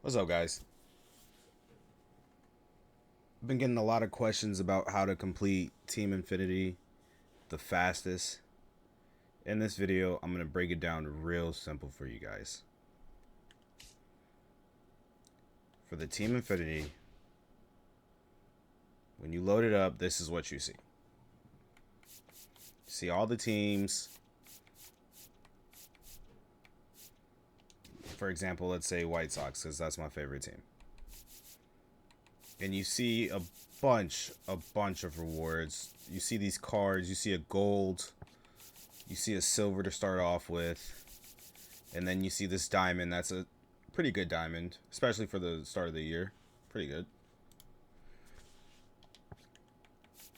What's up, guys? I've been getting a lot of questions about how to complete Team Infinity the fastest. In this video, I'm going to break it down real simple for you guys. For the Team Infinity, when you load it up, this is what you see. See all the teams. For example, let's say White Sox, because that's my favorite team. And you see a bunch of rewards. You see these cards. You see a gold. You see a silver to start off with. And then you see this diamond. That's a pretty good diamond, especially for the start of the year. Pretty good.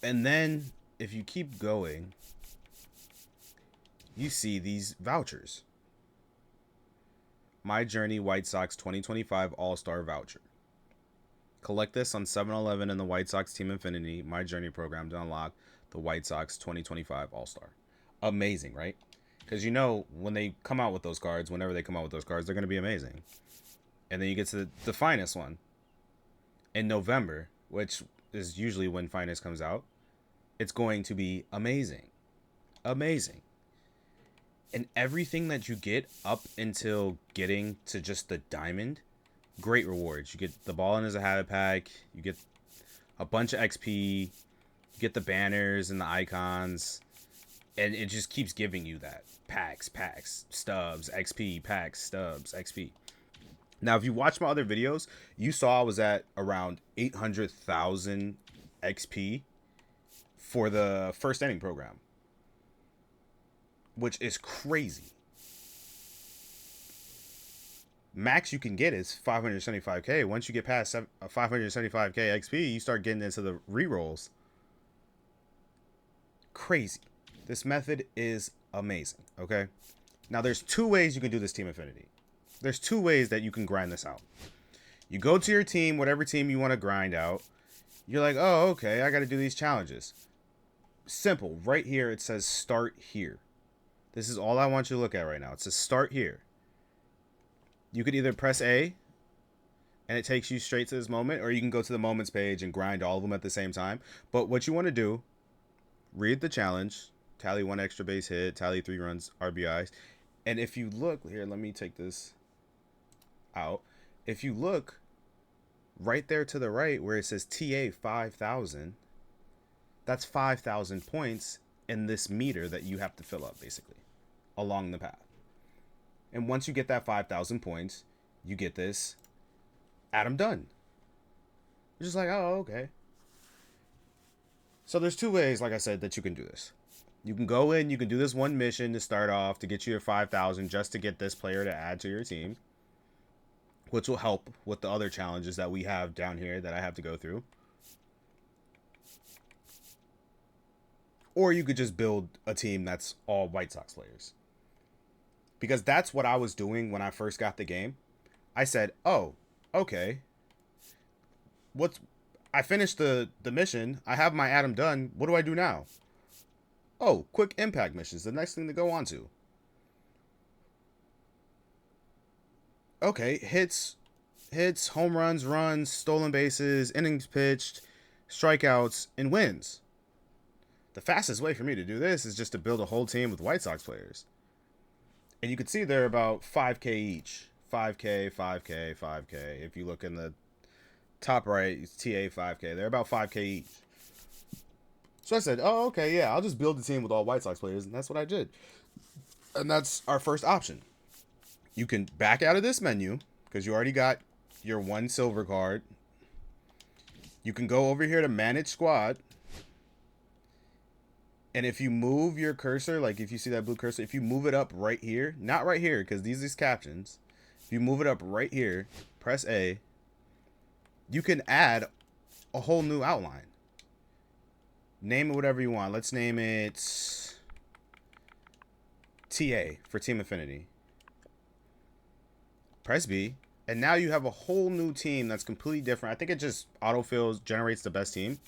And then if you keep going, you see these vouchers. My Journey White Sox 2025 All-Star Voucher. Collect this on 7-Eleven and the White Sox Team Affinity My Journey program to unlock the White Sox 2025 All-Star. Amazing, right? Because you know when they come out with those cards, whenever they come out with those cards, they're going to be amazing. And then you get to the finest one in November, which is usually when finest comes out. It's going to be amazing. Amazing. And everything that you get up until getting to just the diamond, great rewards. You get the ball in as a habit pack. You get a bunch of XP. You get the banners and the icons. And it just keeps giving you that. Packs, stubs, XP, packs, stubs, XP. Now, if you watch my other videos, you saw I was at around 800,000 XP for the first inning program, which is crazy. Max you can get is 575k. Once you get past 575k XP, you start getting into the rerolls. Crazy. This method is amazing, okay? Now, there's two ways you can do this Team Affinity. There's two ways that you can grind this out. You go to your team, whatever team you want to grind out. You're like, oh, okay, I got to do these challenges. Simple. Right here, it says start here. This is all I want you to look at right now. It says start here. You could either press A and it takes you straight to this moment, or you can go to the moments page and grind all of them at the same time. But what you want to do, read the challenge, tally 1 extra base hit, tally 3 runs, RBIs. And if you look here, let me take this out. If you look right there to the right where it says TA 5,000, that's 5,000 points in this meter that you have to fill up basically along the path. And once you get that 5,000 points, you get this Adam done. You're just like, oh, okay. So there's two ways, like I said, that you can do this. You can go in, you can do this one mission to start off to get you your 5,000 just to get this player to add to your team, which will help with the other challenges that we have down here that I have to go through. Or you could just build a team that's all White Sox players. Because that's what I was doing when I first got the game. I said, oh, okay. I finished the mission. I have my Adam done. What do I do now? Oh, quick impact missions. The next thing to go on to. Okay, hits, home runs, runs, stolen bases, innings pitched, strikeouts, and wins. The fastest way for me to do this is just to build a whole team with White Sox players. And you can see they're about 5K each. 5K, 5K, 5K. If you look in the top right, it's TA 5K. They're about 5K each. So I said, oh, okay, yeah, I'll just build a team with all White Sox players. And that's what I did. And that's our first option. You can back out of this menu because you already got your one silver card. You can go over here to manage squad. And if you move your cursor, like if you see that blue cursor, if you move it up right here, not right here because these are captions. If you move it up right here, press A, you can add a whole new outline. Name it whatever you want. Let's name it TA for Team Affinity. Press B, and now you have a whole new team that's completely different. I think it just autofills, generates the best team.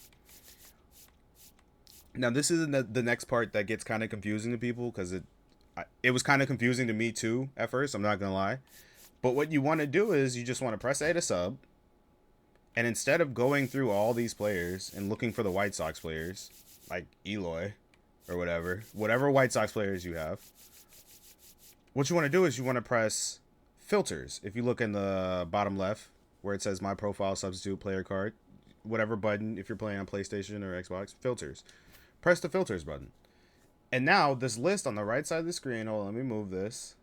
Now, this is the next part that gets kind of confusing to people because it was kind of confusing to me too at first. I'm not going to lie. But what you want to do is you just want to press A to sub. And instead of going through all these players and looking for the White Sox players, like Eloy or whatever White Sox players you have, what you want to do is you want to press filters. If you look in the bottom left where it says my profile substitute player card, whatever button, if you're playing on PlayStation or Xbox, filters. Press the filters button. And now this list on the right side of the screen, hold on, let me move this.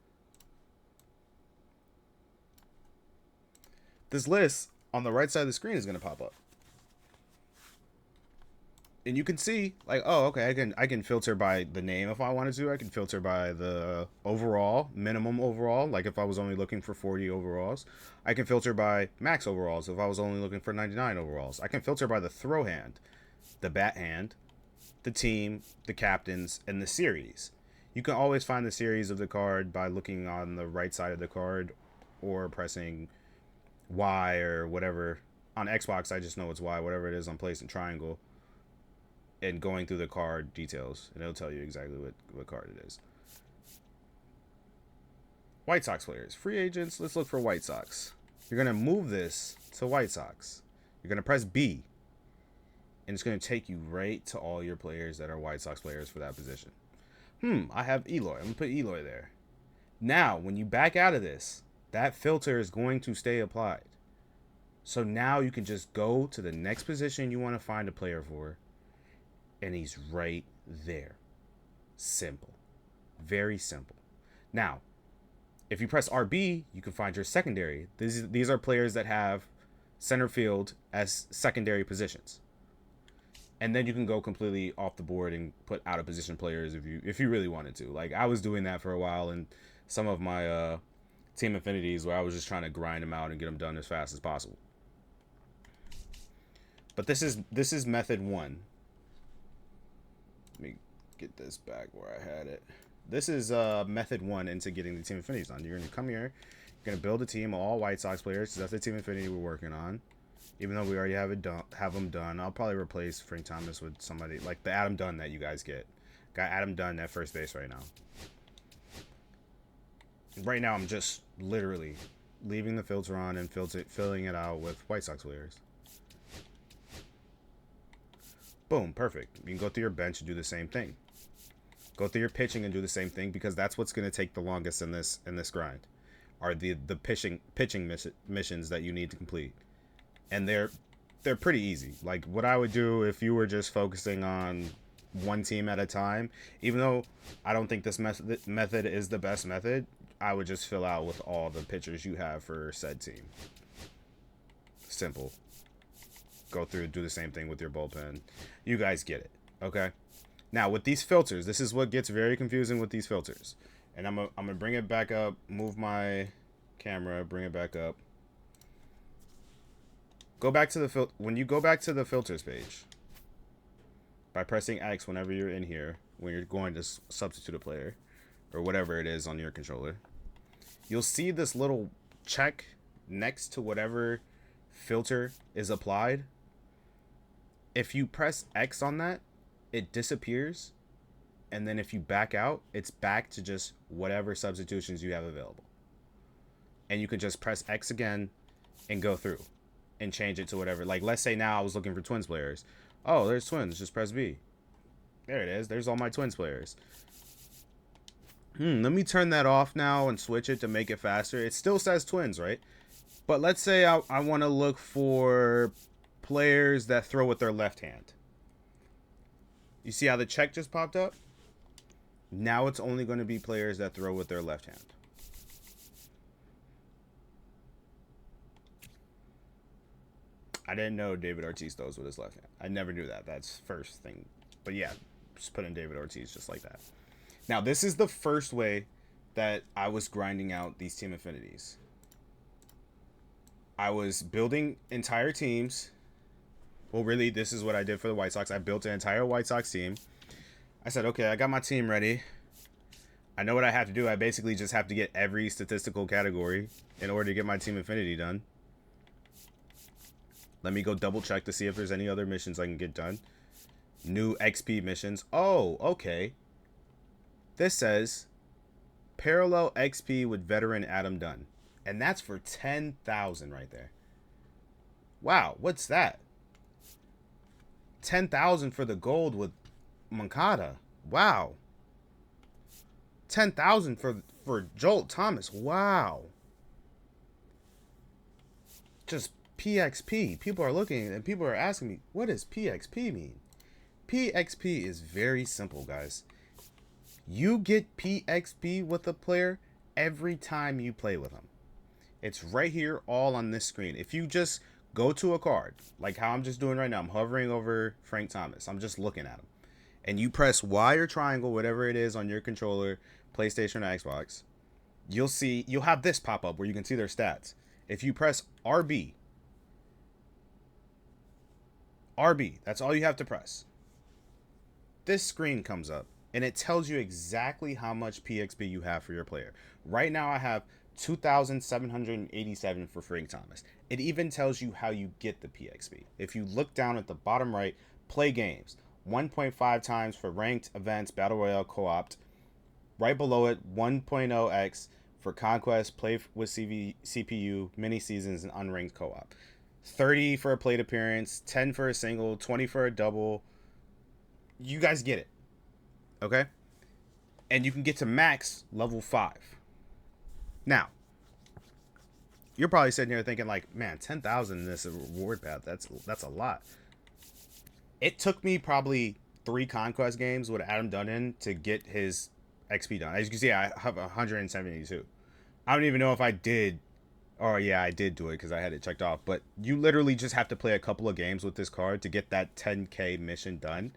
This list on the right side of the screen is going to pop up. And you can see, like, oh, okay, I can filter by the name if I wanted to. I can filter by the overall, minimum overall, like if I was only looking for 40 overalls. I can filter by max overalls if I was only looking for 99 overalls. I can filter by the throw hand, the bat hand, the team, the captains, and the series. You can always find the series of the card by looking on the right side of the card or pressing Y or whatever. On Xbox, I just know it's Y, whatever it is on PlayStation Triangle. And going through the card details, and it'll tell you exactly what card it is. White Sox players. Free agents, let's look for White Sox. You're going to move this to White Sox. You're going to press B. And it's going to take you right to all your players that are White Sox players for that position. I have Eloy. I'm going to put Eloy there. Now, when you back out of this, that filter is going to stay applied. So now you can just go to the next position you want to find a player for. And he's right there. Simple. Very simple. Now, if you press RB, you can find your secondary. These are players that have center field as secondary positions. And then you can go completely off the board and put out of position players if you really wanted to. Like, I was doing that for a while in some of my Team Affinities where I was just trying to grind them out and get them done as fast as possible. But this is method 1. Let me get this back where I had it. This is method 1 into getting the Team Affinities done. You're going to come here. You're going to build a team of all White Sox players. That's the Team Affinity we're working on. Even though we already have them done. I'll probably replace Frank Thomas with somebody like the Adam Dunn that you guys get. Got Adam Dunn at first base right now. Right now I'm just literally leaving the filter on and filling it out with White Sox players. Boom, perfect. You can go through your bench and do the same thing. Go through your pitching and do the same thing because that's what's going to take the longest in this grind. Are the pitching missions that you need to complete. And they're pretty easy. Like what I would do if you were just focusing on one team at a time, even though I don't think this method is the best method, I would just fill out with all the pitchers you have for said team. Simple. Go through, do the same thing with your bullpen. You guys get it, okay? Now, with these filters, this is what gets very confusing with these filters. And I'm gonna bring it back up, move my camera, bring it back up. Go back to the when you go back to the filters page, by pressing X whenever you're in here, when you're going to substitute a player, or whatever it is on your controller, you'll see this little check next to whatever filter is applied. If you press X on that, it disappears. And then if you back out, it's back to just whatever substitutions you have available. And you can just press X again and go through and change it to whatever. Like, let's say now I was looking for Twins players. Oh, there's Twins. Just press B. There it is. There's all my Twins players. Let me turn that off now and switch it to make it faster. It still says Twins, right? But let's say I want to look for players that throw with their left hand. You see how the check just popped up? Now it's only going to be players that throw with their left hand. I didn't know David Ortiz throws with his left hand. I never knew that. That's first thing. But yeah, just put in David Ortiz just like that. Now, this is the first way that I was grinding out these Team Affinities. I was building entire teams. Well, really, this is what I did for the White Sox. I built an entire White Sox team. I said, okay, I got my team ready. I know what I have to do. I basically just have to get every statistical category in order to get my Team Affinity done. Let me go double check to see if there's any other missions I can get done. New XP missions. Oh, okay. This says parallel XP with veteran Adam Dunn. And that's for 10,000 right there. Wow, what's that? 10,000 for the gold with Moncada. Wow. 10,000 for Jolt Thomas. Wow. Just PXP. People are looking and people are asking me, what does PXP mean? PXP is very simple, guys. You get PXP with a player every time you play with them. It's right here all on this screen. If you just go to a card, like how I'm just doing right now, I'm hovering over Frank Thomas. I'm just looking at him. And you press Y or triangle, whatever it is on your controller, PlayStation or Xbox, you'll have this pop up where you can see their stats. If you press RB, that's all you have to press. This screen comes up and it tells you exactly how much PXP you have for your player. Right now I have 2,787 for Frank Thomas. It even tells you how you get the PXP. If you look down at the bottom right, play games, 1.5 times for ranked events, battle royale, co-op. Right below it, 1.0x for conquest, play with CPU, mini seasons, and unranked co-op. 30 for a plate appearance, 10 for a single, 20 for a double. You guys get it. Okay? And you can get to max level 5. Now, you're probably sitting here thinking like, man, 10,000 in this reward path, that's a lot. It took me probably 3 conquest games with Adam Dunn to get his XP done. As you can see, I have 172. I don't even know if I did. Oh, yeah, I did do it because I had it checked off. But you literally just have to play a couple of games with this card to get that 10K mission done.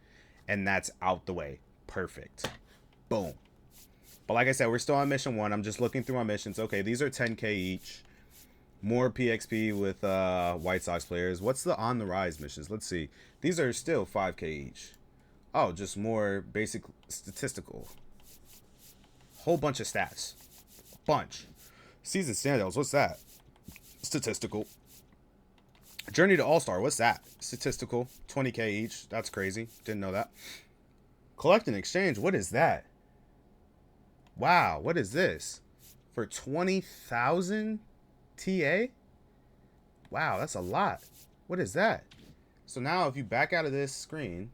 And that's out the way. Perfect. Boom. But like I said, we're still on mission 1. I'm just looking through my missions. Okay, these are 10K each. More PXP with White Sox players. What's the on the rise missions? Let's see. These are still 5K each. Oh, just more basic statistical. Whole bunch of stats. Bunch. Season standouts. What's that? Statistical. Journey to All-Star. What's that? Statistical. 20K each. That's crazy. Didn't know that. Collect and exchange. What is that? Wow. What is this? For 20,000 TA? Wow, that's a lot. What is that? So now if you back out of this screen,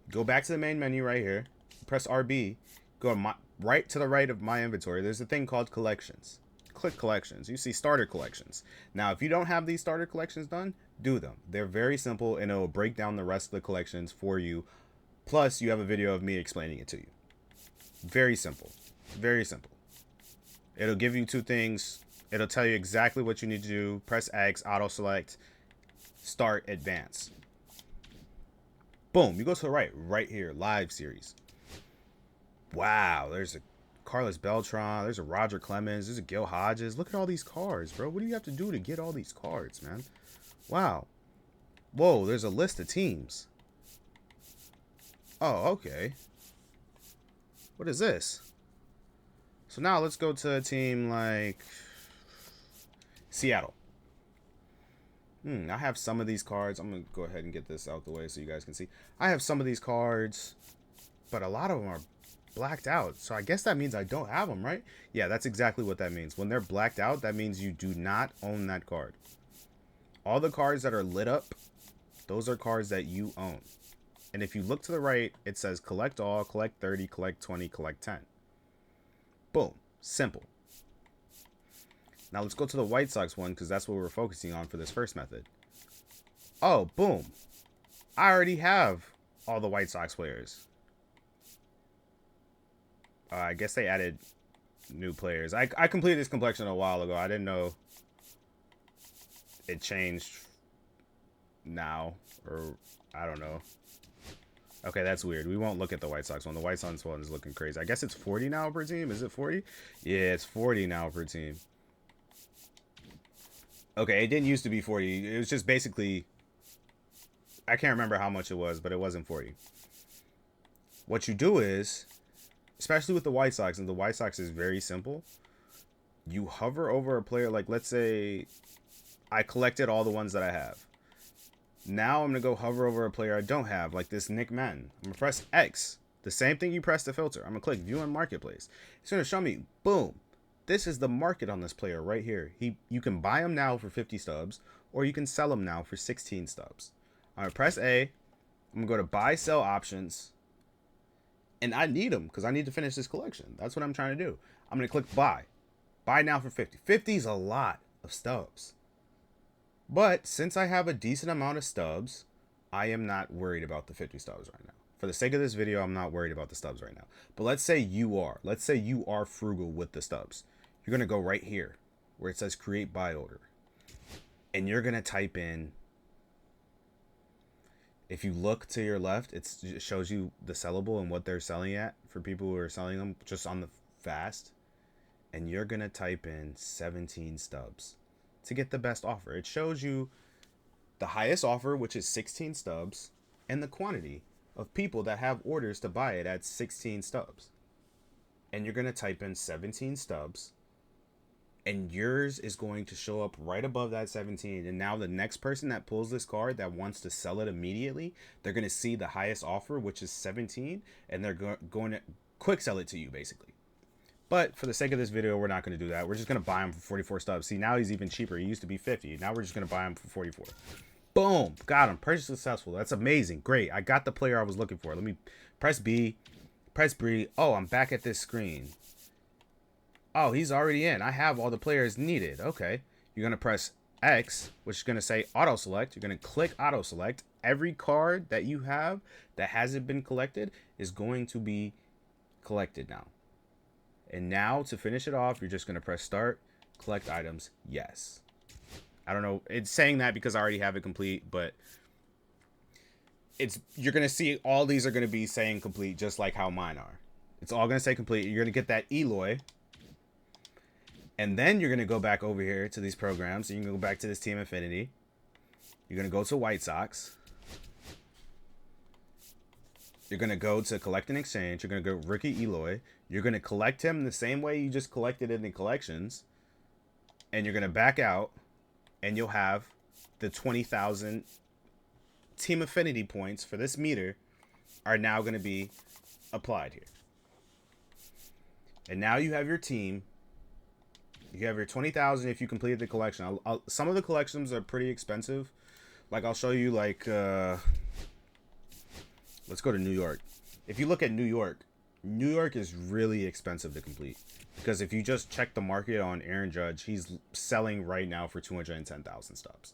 go back to the main menu right here, press RB, go right to the right of my inventory. There's a thing called collections. Click collections. You see starter collections. Now, if you don't have these starter collections done, do them. They're very simple and it will break down the rest of the collections for you. Plus, you have a video of me explaining it to you. Very simple. Very simple. It'll give you 2 things. It'll tell you exactly what you need to do. Press X, auto select, start, advance. Boom, you go to the right here, live series. Wow, there's a Carlos Beltran, there's a Roger Clemens, there's a Gil Hodges. Look at all these cards, bro. What do you have to do to get all these cards, man? Wow. Whoa, there's a list of teams. Oh, okay. What is this? So now let's go to a team like Seattle. I have some of these cards. I'm going to go ahead and get this out the way so you guys can see. I have some of these cards, but a lot of them are blacked out. So I guess that means I don't have them, right? Yeah, that's exactly what that means. When they're blacked out, that means you do not own that card. All the cards that are lit up, those are cards that you own. And if you look to the right, it says collect all, collect 30, collect 20, collect 10. Boom. Simple. Now let's go to the White Sox one because that's what we're focusing on for this first method. Oh, boom. I already have all the White Sox players. I guess they added new players. I completed this complexion a while ago. I didn't know it changed now, or I don't know. Okay, that's weird. We won't look at the White Sox one. The White Sox one is looking crazy. I guess it's 40 now per team. Is it 40? Yeah, it's 40 now per team. Okay, it didn't used to be 40. It was just basically... I can't remember how much it was, but it wasn't 40. What you do is, especially with the White Sox, and the White Sox is very simple, you hover over a player. Like, let's say I collected all the ones that I have. Now I'm going to go hover over a player I don't have, like this Nick Mann. I'm going to press X. The same thing you press the filter. I'm going to click view on marketplace. It's going to show me, boom, this is the market on this player right here. You can buy him now for 50 stubs, or you can sell him now for 16 stubs. I'm going to press A. I'm going to go to buy, sell options. And I need them because I need to finish this collection. That's what I'm trying to do. I'm going to click buy. Buy now for 50. 50 is a lot of stubs. But since I have a decent amount of stubs, I am not worried about the 50 stubs right now. For the sake of this video, I'm not worried about the stubs right now. But let's say you are. Let's say you are frugal with the stubs. You're going to go right here where it says create buy order. And you're going to type in, if you look to your left, it shows you the sellable and what they're selling at for people who are selling them just on the fast. And you're going to type in 17 stubs to get the best offer. It shows you the highest offer, which is 16 stubs, and the quantity of people that have orders to buy it at 16 stubs. And you're going to type in 17 stubs, and yours is going to show up right above that 17. And now the next person that pulls this card that wants to sell it immediately, they're going to see the highest offer, which is 17, and they're going to quick sell it to you, basically. But for the sake of this video, we're not going to do that. We're just going to buy him for 44 stubs. See, now he's even cheaper. He used to be 50. Now we're just going to buy him for 44. Boom. Got him. Purchase successful. That's amazing. Great. I got the player I was looking for. Let me press B. Press B. Oh, I'm back at this screen. Oh, he's already in. I have all the players needed. Okay. You're going to press X, which is going to say auto select. You're going to click auto select. Every card that you have that hasn't been collected is going to be collected now. And now to finish it off, you're just going to press start, collect items, yes. I don't know, it's saying that because I already have it complete, but you're going to see all these are going to be saying complete just like how mine are. It's all going to say complete. You're going to get that Eloy. And then you're going to go back over here to these programs. And you can go back to this Team Affinity. You're going to go to White Sox. You're going to go to collect and exchange. You're going to go Ricky Eloy. You're going to collect him the same way you just collected in the collections. And you're going to back out. And you'll have the 20,000 Team Affinity points for this meter are now going to be applied here. And now you have your team. You have your 20,000 if you completed the collection. Some of the collections are pretty expensive. Like I'll show you like... let's go to New York. If you look at New York is really expensive to complete. Because if you just check the market on Aaron Judge, he's selling right now for 210,000 stubs.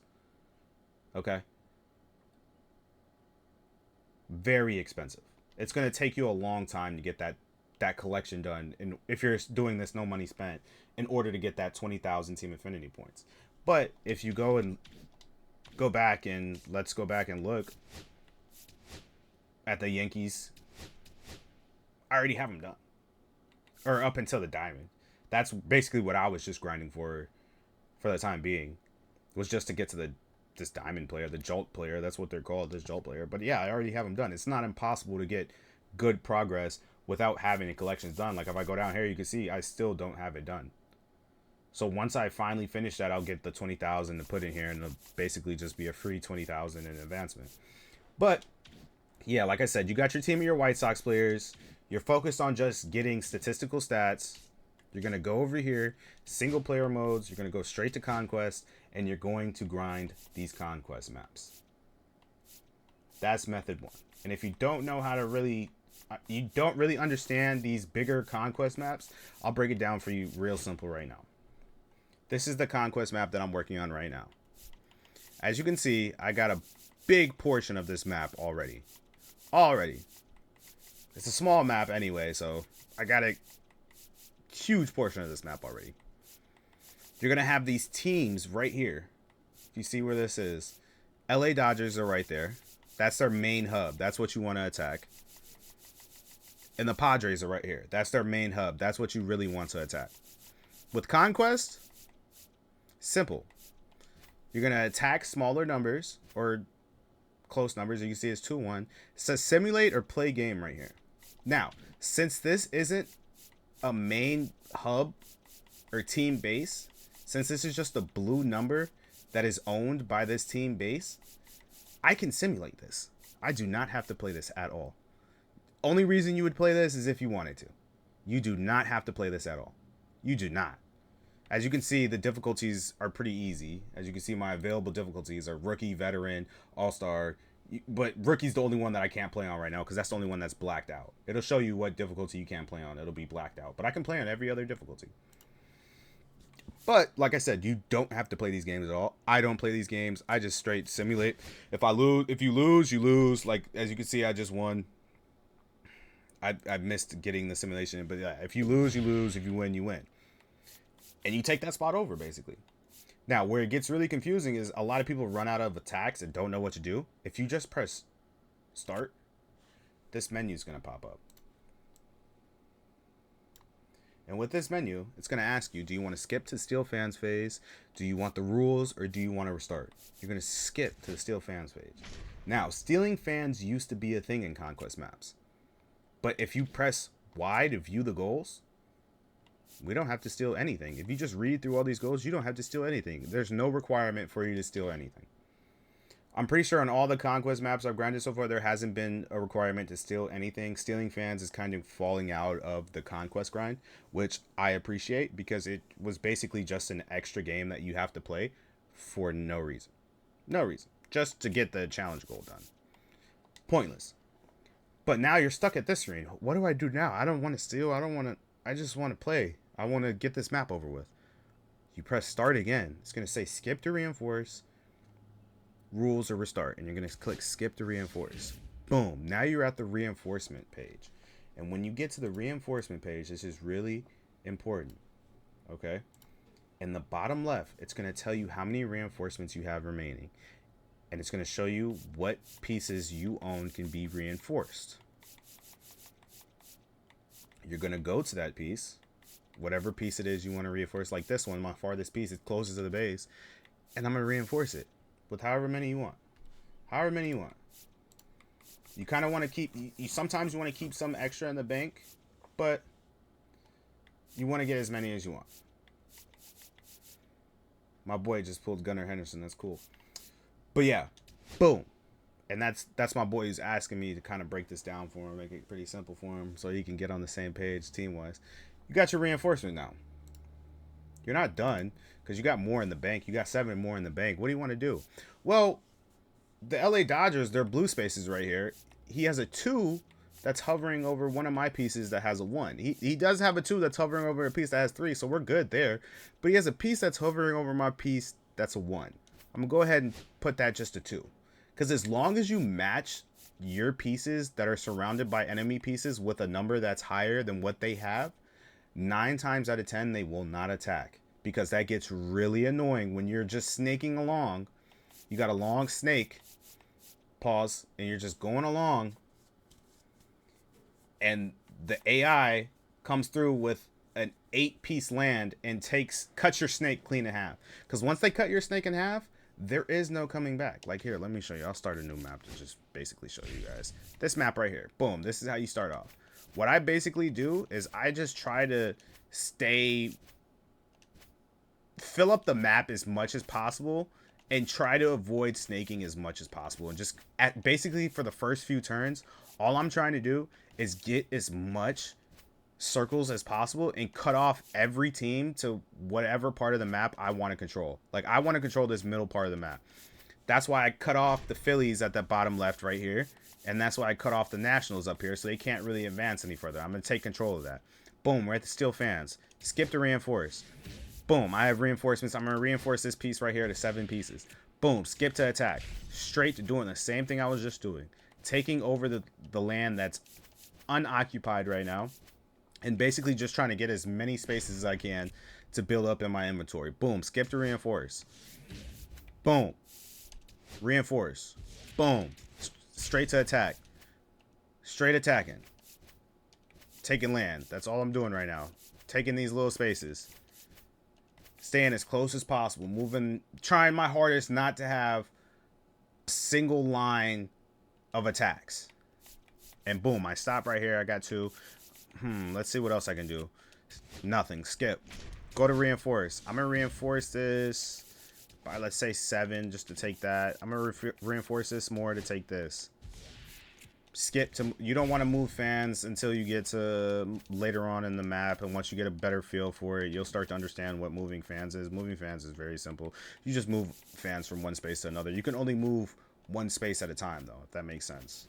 Okay? Very expensive. It's going to take you a long time to get that collection done. And if you're doing this no money spent in order to get that 20,000 Team Affinity points. But if you go back and let's go back and look at the Yankees, I already have them done. Or up until the diamond. That's basically what I was just grinding for the time being. Was just to get to this diamond player, the Jolt player. That's what they're called, this Jolt player. But yeah, I already have them done. It's not impossible to get good progress without having the collections done. Like if I go down here, you can see I still don't have it done. So once I finally finish that, I'll get the 20,000 to put in here, and it'll basically just be a free 20,000 in advancement. But yeah, like I said, you got your team of your White Sox players. You're focused on just getting statistical stats. You're going to go over here, single player modes. You're going to go straight to Conquest, and you're going to grind these Conquest maps. That's method one. And if you don't know how to you don't really understand these bigger Conquest maps, I'll break it down for you real simple right now. This is the Conquest map that I'm working on right now. As you can see, I got a big portion of this map already. It's a small map anyway, so I got a huge portion of this map already. You're going to have these teams right here. If you see where this is, LA Dodgers are right there. That's their main hub. That's what you want to attack. And the Padres are right here. That's their main hub. That's what you really want to attack. With Conquest, simple. You're going to attack smaller numbers or close numbers. You can see it's 2-1. It says simulate or play game right here. Now, since this isn't a main hub or team base, since this is just a blue number that is owned by this team base, I can simulate this. I do not have to play this at all. only reason you would play this is if you wanted to. You do not have to play this at all. You do not. As you can see, the difficulties are pretty easy. As you can see, my available difficulties are rookie, veteran, all-star. But rookie's the only one that I can't play on right now because that's the only one that's blacked out. It'll show you what difficulty you can't play on. It'll be blacked out. But I can play on every other difficulty. But like I said, you don't have to play these games at all. I don't play these games. I just straight simulate. If you lose, you lose. Like as you can see, I just won. I missed getting the simulation, but yeah, if you lose, you lose. If you win, you win. And you take that spot over, basically. Now, where it gets really confusing is a lot of people run out of attacks and don't know what to do. If you just press start, this menu is going to pop up. And with this menu, it's going to ask you, do you want to skip to Steel Fans phase? Do you want the rules, or do you want to restart? You're going to skip to the Steel Fans phase. Now, stealing fans used to be a thing in Conquest maps. But if you press Y to view the goals, we don't have to steal anything. If you just read through all these goals, you don't have to steal anything. There's no requirement for you to steal anything. I'm pretty sure on all the Conquest maps I've grinded so far, there hasn't been a requirement to steal anything. Stealing fans is kind of falling out of the Conquest grind, which I appreciate because it was basically just an extra game that you have to play for no reason. No reason. Just to get the challenge goal done. Pointless. But now you're stuck at this screen. What do I do now? I don't want to steal. I just want to play. I want to get this map over with. You press start again. It's going to say skip to reinforce, rules, or restart. And you're going to click skip to reinforce. Boom. Now you're at the reinforcement page. And when you get to the reinforcement page, this is really important. Okay? In the bottom left, it's going to tell you how many reinforcements you have remaining. And it's going to show you what pieces you own can be reinforced. You're going to go to that piece, whatever piece it is you want to reinforce. Like this one, my farthest piece, it closes to the base. And I'm going to reinforce it with however many you want. However many you want. You kind of want to keep, sometimes you want to keep some extra in the bank, but you want to get as many as you want. My boy just pulled Gunnar Henderson. That's cool. But yeah, boom. And that's my boy who's asking me to kind of break this down for him, make it pretty simple for him so he can get on the same page team-wise. You got your reinforcement now. You're not done because you got more in the bank. You got 7 more in the bank. What do you want to do? Well, the LA Dodgers, their blue spaces right here. He has a 2 that's hovering over one of my pieces that has a 1. He does have a 2 that's hovering over a piece that has 3, so we're good there. But he has a piece that's hovering over my piece that's a 1. I'm going to go ahead and put that just a 2. Because as long as you match your pieces that are surrounded by enemy pieces with a number that's higher than what they have, 9 times out of 10, they will not attack. Because that gets really annoying when you're just snaking along. You got a long snake. Pause. And you're just going along. And the AI comes through with an 8-piece land and cuts your snake clean in half. Because once they cut your snake in half, there is no coming back. Like here, let me show you. I'll start a new map to just basically show you guys. This map right here. Boom. This is how you start off. What I basically do is I just try to fill up the map as much as possible and try to avoid snaking as much as possible. And just basically for the first few turns, all I'm trying to do is get as much circles as possible and cut off every team to whatever part of the map I want to control. Like I want to control this middle part of the map. That's why I cut off the Phillies at the bottom left right here. And that's why I cut off the Nationals up here so they can't really advance any further. I'm going to take control of that. Boom, we're at the Steel Fans. Skip to reinforce. Boom, I have reinforcements. I'm going to reinforce this piece right here to 7 pieces. Boom, skip to attack. Straight to doing the same thing I was just doing. Taking over the land that's unoccupied right now. And basically just trying to get as many spaces as I can to build up in my inventory. Boom. Skip to reinforce. Boom. Reinforce. Boom. Straight to attack. Straight attacking. Taking land. That's all I'm doing right now. Taking these little spaces. Staying as close as possible. Moving. Trying my hardest not to have a single line of attacks. And boom. I stop right here. I got 2. Let's see what else I can do. Nothing. Skip. Go to reinforce. I'm going to reinforce this by, let's say, 7 just to take that. I'm going to reinforce this more to take this. skip to, you don't want to move fans until you get to later on in the map, and once you get a better feel for it, you'll start to understand what moving fans is. Moving fans is very simple. You just move fans from one space to another. You can only move one space at a time, though, if that makes sense.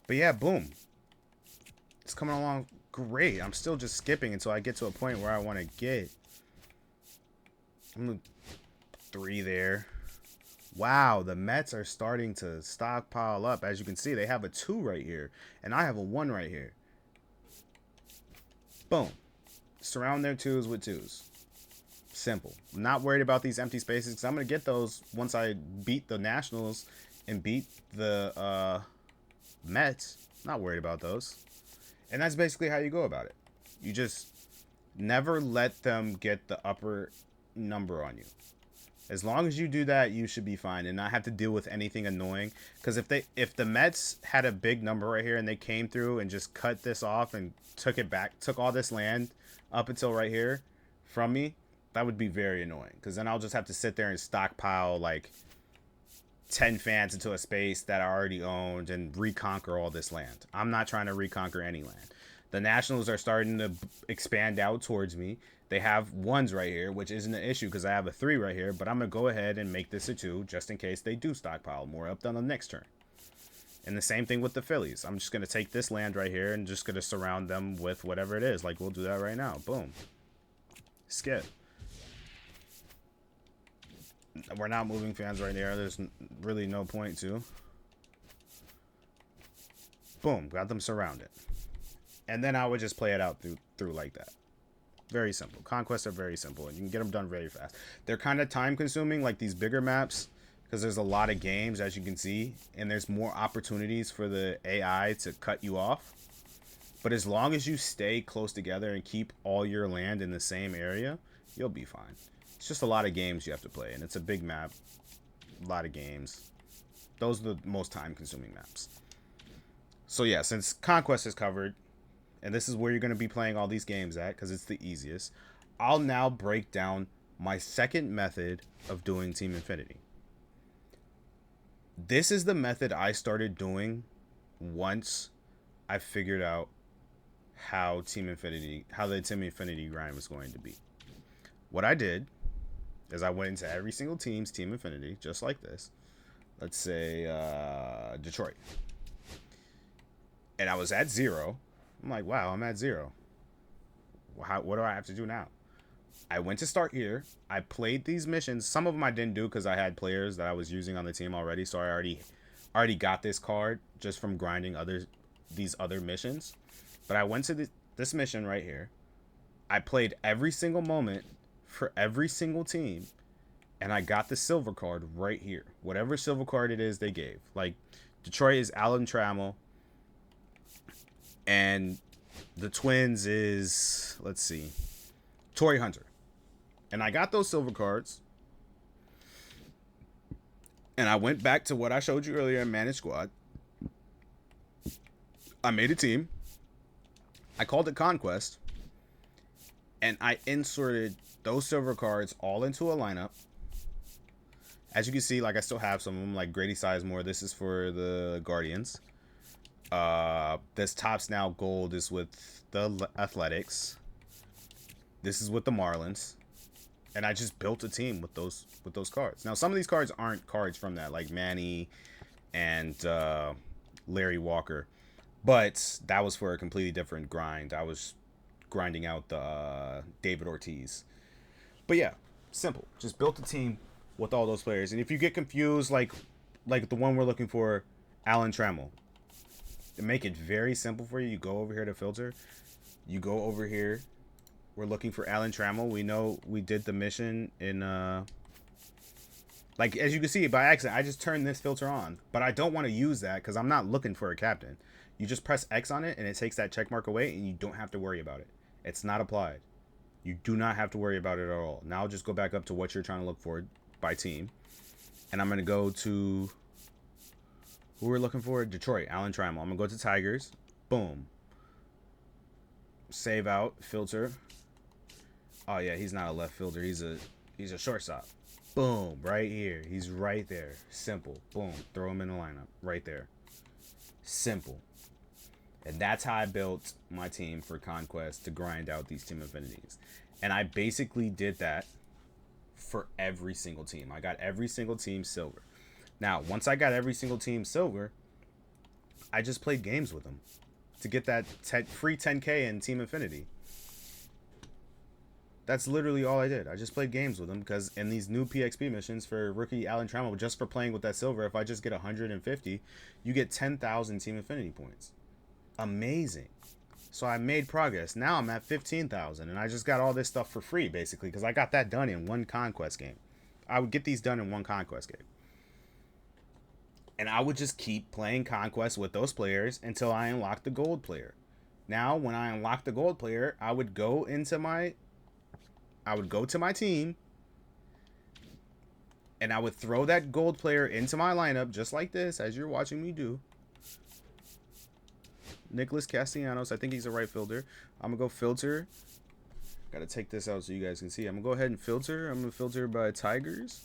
But yeah, boom, it's coming along great. I'm still just skipping until I get to a point where I want to get. I'm gonna 3 there. Wow, the Mets are starting to stockpile up. As you can see, they have a 2 right here, and I have a 1 right here. Boom. Surround their 2s with 2s. Simple. I'm not worried about these empty spaces, because I'm going to get those once I beat the Nationals and beat the Mets. Not worried about those. And that's basically how you go about it. You just never let them get the upper number on you. As long as you do that, you should be fine and not have to deal with anything annoying. Because if the Mets had a big number right here and they came through and just cut this off and took it back, took all this land up until right here from me, that would be very annoying. Because then I'll just have to sit there and stockpile like 10 fans into a space that I already owned and reconquer all this land. I'm not trying to reconquer any land. The Nationals are starting to expand out towards me. They have 1s right here, which isn't an issue because I have a 3 right here. But I'm going to go ahead and make this a 2 just in case they do stockpile more up on the next turn. And the same thing with the Phillies. I'm just going to take this land right here and just going to surround them with whatever it is. Like, we'll do that right now. Boom. Skip. We're not moving fans right there. There's really no point to. Boom. Got them surrounded. And then I would just play it out through like that. Very simple. Conquests are very simple, and you can get them done very fast. They're kind of time-consuming, like these bigger maps, because there's a lot of games, as you can see, and there's more opportunities for the AI to cut you off. But as long as you stay close together and keep all your land in the same area, you'll be fine. It's just a lot of games you have to play, and it's a big map. A lot of games. Those are the most time-consuming maps. So yeah, since Conquest is covered, and this is where you're going to be playing all these games at because it's the easiest, I'll now break down my second method of doing Team Affinity. This is the method I started doing once I figured out how the Team Affinity grind was going to be. What I did is I went into every single team's Team Affinity, just like this. Let's say Detroit. And I was at 0. I'm like, wow, I'm at 0. What do I have to do now? I went to start here. I played these missions. Some of them I didn't do because I had players that I was using on the team already. So I already got this card just from grinding these other missions. But I went to this mission right here. I played every single moment for every single team. And I got the silver card right here. Whatever silver card it is they gave. Like, Detroit is Alan Trammell. And the Twins is, let's see, Torrey Hunter. And I got those silver cards. And I went back to what I showed you earlier in Managed Squad. I made a team. I called it Conquest. And I inserted those silver cards all into a lineup. As you can see, like, I still have some of them, like Grady Sizemore. This is for the Guardians. This Topps Now Gold is with the Athletics. This is with the Marlins. And I just built a team with those cards. Now, some of these cards aren't cards from that, like Manny and Larry Walker. But that was for a completely different grind. I was grinding out the David Ortiz. But yeah, simple. Just built a team with all those players. And if you get confused, like the one we're looking for, Alan Trammell, to make it very simple for you, you go over here to filter. You go over here. We're looking for Alan Trammell. We know we did the mission in, like, as you can see, by accident, I just turned this filter on. But I don't want to use that because I'm not looking for a captain. You just press X on it, and it takes that check mark away, and you don't have to worry about it. It's not applied. You do not have to worry about it at all. Now just go back up to what you're trying to look for by team. And I'm going to go to who we're looking for, Detroit, Alan Trammell. I'm going to go to Tigers. Boom. Save out, filter. Oh, yeah, he's not a left fielder. He's a shortstop. Boom, right here. He's right there. Simple. Boom. Throw him in the lineup. Right there. Simple. And that's how I built my team for Conquest to grind out these Team Affinities. And I basically did that for every single team. I got every single team silver. Now, once I got every single team silver, I just played games with them to get that free 10K in Team Affinity. That's literally all I did. I just played games with them because in these new PXP missions for rookie Alan Trammell, just for playing with that silver, if I just get 150, you get 10,000 Team Affinity points. Amazing. So I made progress. Now I'm at 15,000 and I just got all this stuff for free basically because I got that done in one Conquest game. I would get these done in one Conquest game. And I would just keep playing Conquest with those players until I unlocked the gold player. Now, when I unlocked the gold player, I would go to my team and I would throw that gold player into my lineup just like this, as you're watching me do. Nicholas Castellanos, I think he's a right fielder. I'm going to go filter. Got to take this out so you guys can see. I'm going to go ahead and filter. I'm going to filter by Tigers.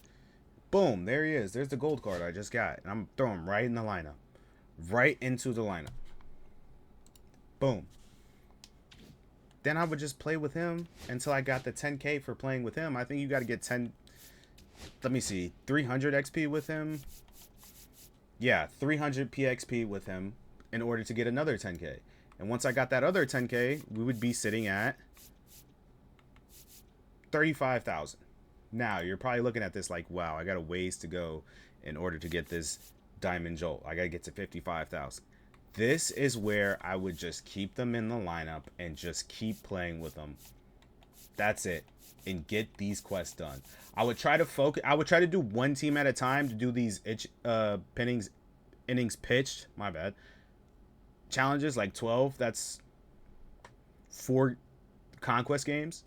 Boom, there he is. There's the gold card I just got. And I'm throwing him right in the lineup. Right into the lineup. Boom. Then I would just play with him until I got the 10K for playing with him. I think you got to get 10... Let me see. 300 XP with him. Yeah, 300 PXP with him in order to get another 10K. And once I got that other 10K, we would be sitting at 35,000. Now, you're probably looking at this like, wow, I got a ways to go in order to get this Diamond Jolt. I got to get to 55,000. This is where I would just keep them in the lineup and just keep playing with them. That's it. And get these quests done. I would try to focus. I would try to do one team at a time to do these innings pitched. My bad. Challenges like 12. That's 4 Conquest games.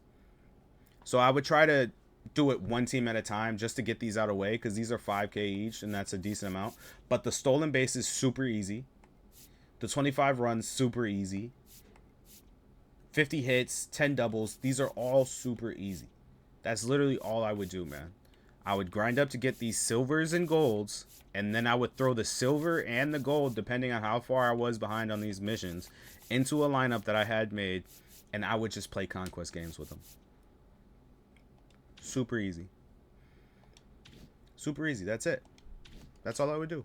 So I would try to do it one team at a time just to get these out of the way because these are 5K each and that's a decent amount. But the stolen base is super easy. The 25 runs, super easy. 50 hits, 10 doubles. These are all super easy. That's literally all I would do, man. I would grind up to get these silvers and golds, and then I would throw the silver and the gold, depending on how far I was behind on these missions, into a lineup that I had made, and I would just play Conquest games with them. Super easy. Super easy. That's it. That's all I would do.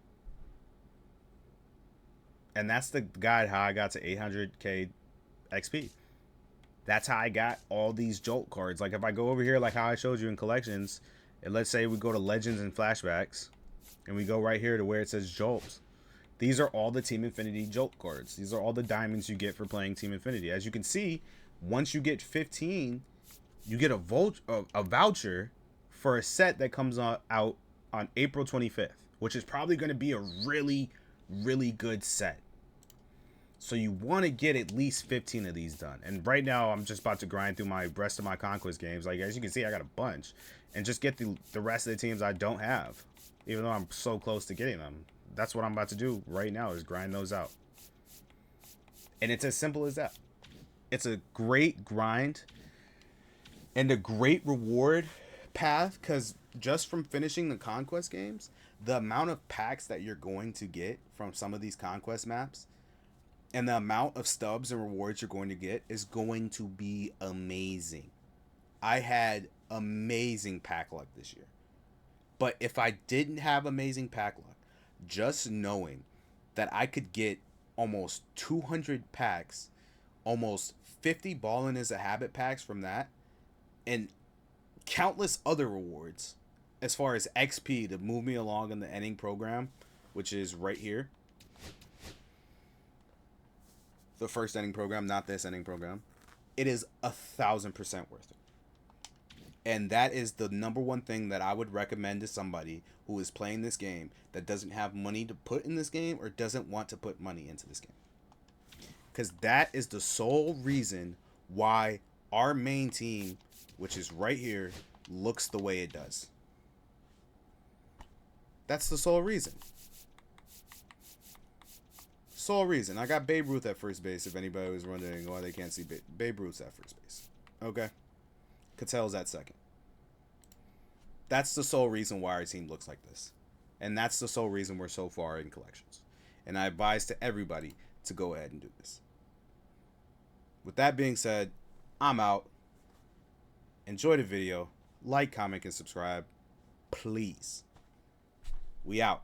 And that's the guide how I got to 800k XP. That's how I got all these Jolt cards. Like if I go over here like how I showed you in collections, and let's say we go to Legends and Flashbacks, and we go right here to where it says Jolt. These are all the Team Affinity Jolt cards. These are all the diamonds you get for playing Team Affinity. As you can see, once you get 15, you get a voucher for a set that comes out on April 25th, which is probably going to be a really, really good set. So you want to get at least 15 of these done. And right now, I'm just about to grind through my rest of my Conquest games. Like, as you can see, I got a bunch. And just get the rest of the teams I don't have. Even though I'm so close to getting them. That's what I'm about to do right now, is grind those out. And it's as simple as that. It's a great grind. And a great reward path. Because just from finishing the Conquest games, the amount of packs that you're going to get from some of these Conquest maps, and the amount of stubs and rewards you're going to get is going to be amazing. I had amazing pack luck this year. But if I didn't have amazing pack luck, just knowing that I could get almost 200 packs, almost 50 Ballin' is a Habit packs from that, and countless other rewards as far as XP to move me along in the ending program, which is right here. The first ending program, not this ending program. It is 1,000% worth it. And that is the number one thing that I would recommend to somebody who is playing this game that doesn't have money to put in this game or doesn't want to put money into this game. Because that is the sole reason why our main team, which is right here, looks the way it does. That's the sole reason. Sole reason. I got Babe Ruth at first base, if anybody was wondering why they can't see Babe Ruth's at first base. Okay? Cattell's at second. That's the sole reason why our team looks like this. And that's the sole reason we're so far in collections. And I advise to everybody to go ahead and do this. With that being said, I'm out. Enjoy the video. Like, comment, and subscribe. Please. We out.